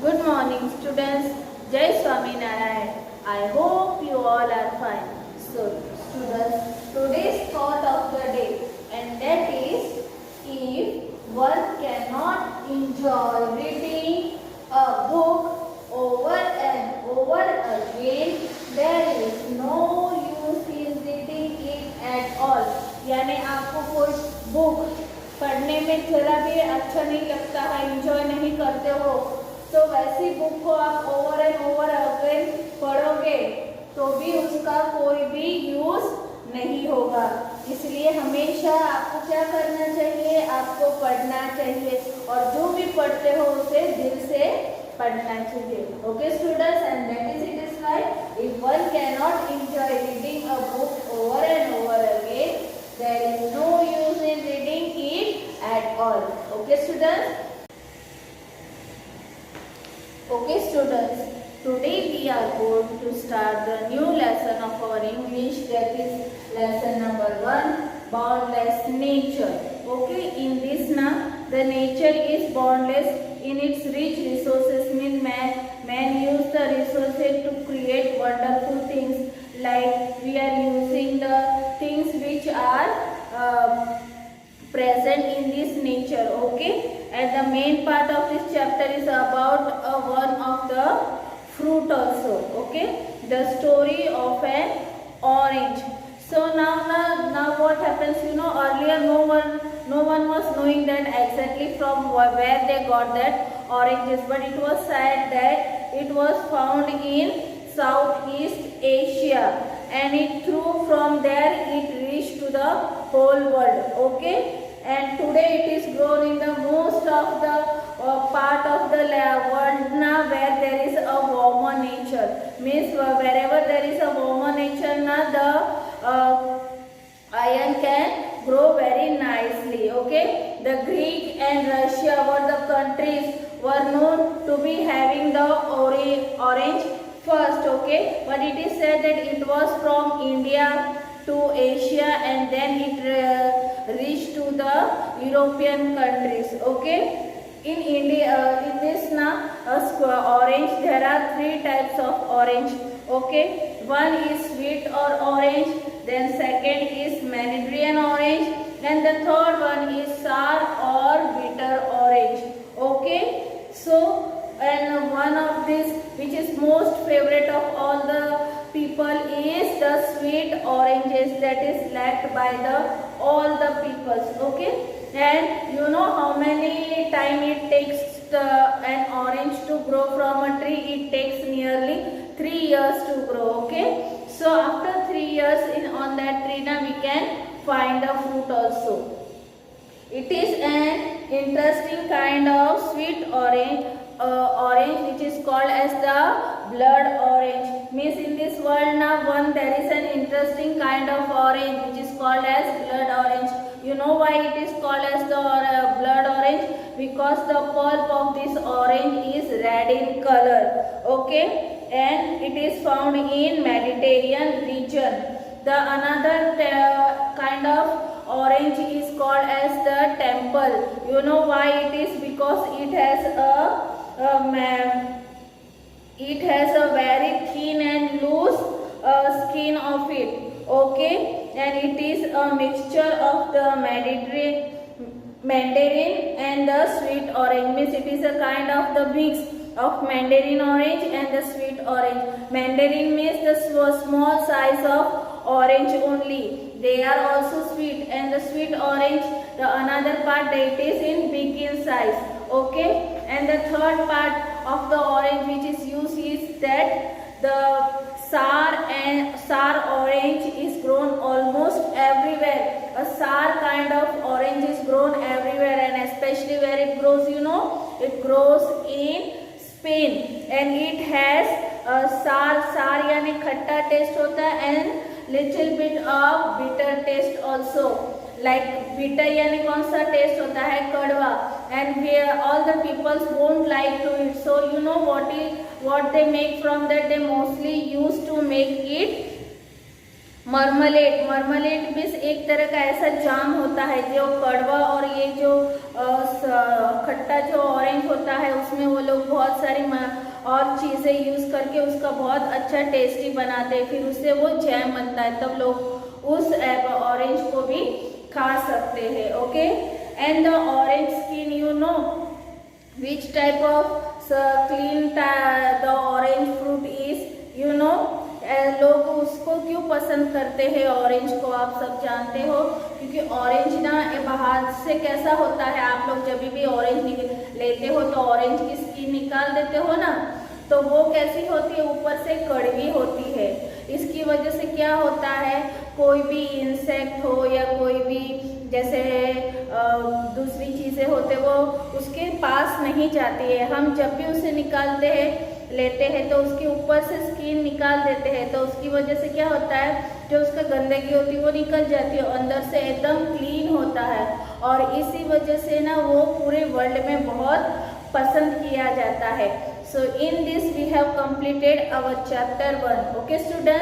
Good morning, students. Jai Swami Narayan. I hope you all are fine. So, students, today's thought of the day, and that is, if one cannot enjoy reading a book over and over again, there is no use in reading it at all. यानी आपको कोई book पढ़ने में जरा भी अच्छा नहीं लगता है, इंजॉय नहीं करते हो, तो वैसी बुक को आप ओवर एंड ओवर अगेन पढ़ोगे तो भी उसका कोई भी यूज नहीं होगा। इसलिए हमेशा आपको क्या करना चाहिए, आपको पढ़ना चाहिए और जो भी पढ़ते हो उसे दिल से पढ़ना चाहिए। Okay students, and that is it is right. If one can not enjoy reading a book over and over again, there is no use in reading it at all. Okay students? Okay students, today we are going to start the new lesson of our English, that is lesson number 1, boundless nature. Okay, in this now the nature is boundless in its rich resources, means man use the resources to create wonderful things, like we are using the things which are present in this nature. Okay, and the main part of this chapter is about one of the fruit also. Okay, the story of an orange. So now what happens, earlier no one was knowing that exactly from where they got that oranges, but it was said that it was found in Southeast Asia, and it through from there it reached to the whole world. Okay, and today it is grown in the most of the part of the world now where there is a warmer nature, means wherever there is a warmer nature now the iron can grow very nicely. Okay, the Greek and Russia were the countries were known to be having the orange first. Okay, but it is said that it was from India to Asia and then it reached to the European countries. Okay, in India, in this now orange, there are 3 types of orange. Okay, one is sweet or orange, then second is Mandarin orange, and the third one is sour or bitter orange. Okay, so and one of this which is most favorite of all the people is the sweet oranges, that is liked by the all the peoples. Okay, and you know how many time it takes an orange to grow from a tree? It takes nearly 3 years to grow. Okay, so after 3 years on that tree now we can find a fruit also. It is an interesting kind of sweet orange which is called as the blood orange. Means in this world now there is an interesting kind of orange which is called as blood orange. You know why it is called as the blood orange? Because the pulp of this orange is red in color. Okay, and it is found in Mediterranean region. The another kind of orange is called as the temple. You know why it is? Because it has a very thin and loose skin of it. Okay, and it is a mixture of the Mandarin and the sweet orange, means it is a kind of the mix of Mandarin orange and the sweet orange. Mandarin means the small size of orange only, they are also sweet, and the sweet orange, the another part that it is in big in size. Okay, and the third part of the orange which is used is that the sour orange is grown almost everywhere. A sour kind of orange is grown everywhere, and especially where it grows, it grows in Spain, and it has a sour यानी खट्टा taste होता है and little bit of bitter taste also. Like bitter यानी कौन सा taste होता है? कड़वा, and where all the peoples won't like to eat. So you know what they make from that? They mostly used to make it मरमलेट भी एक तरह का ऐसा जाम होता है जो कड़वा और ये जो खट्टा जो ऑरेंज होता है उसमें वो लोग बहुत सारी और चीज़ें यूज़ करके उसका बहुत अच्छा टेस्टी बनाते हैं, फिर उससे वो जैम बनता है, तब लोग उस ऑरेंज को भी खा सकते हैं। Okay, and the orange skin, you know which type of clean the orange fruit is, you know लोग उसको क्यों पसंद करते हैं ऑरेंज को, आप सब जानते हो, क्योंकि ऑरेंज ना बाहर से कैसा होता है, आप लोग जब भी ऑरेंज लेते हो तो ऑरेंज की स्किन निकाल देते हो ना, तो वो कैसी होती है, ऊपर से कड़वी होती है। इसकी वजह से क्या होता है, कोई भी इंसेक्ट हो या कोई भी जैसे दूसरी चीज़ें होते वो उसके पास नहीं जाती है। हम जब भी उसे निकालते हैं लेते हैं तो उसके ऊपर से स्किन निकाल देते हैं, तो उसकी वजह से क्या होता है, जो उसका गंदगी होती है वो निकल जाती है, अंदर से एकदम क्लीन होता है, और इसी वजह से ना वो पूरे वर्ल्ड में बहुत पसंद किया जाता है। So in this we have completed our chapter 1। Okay student.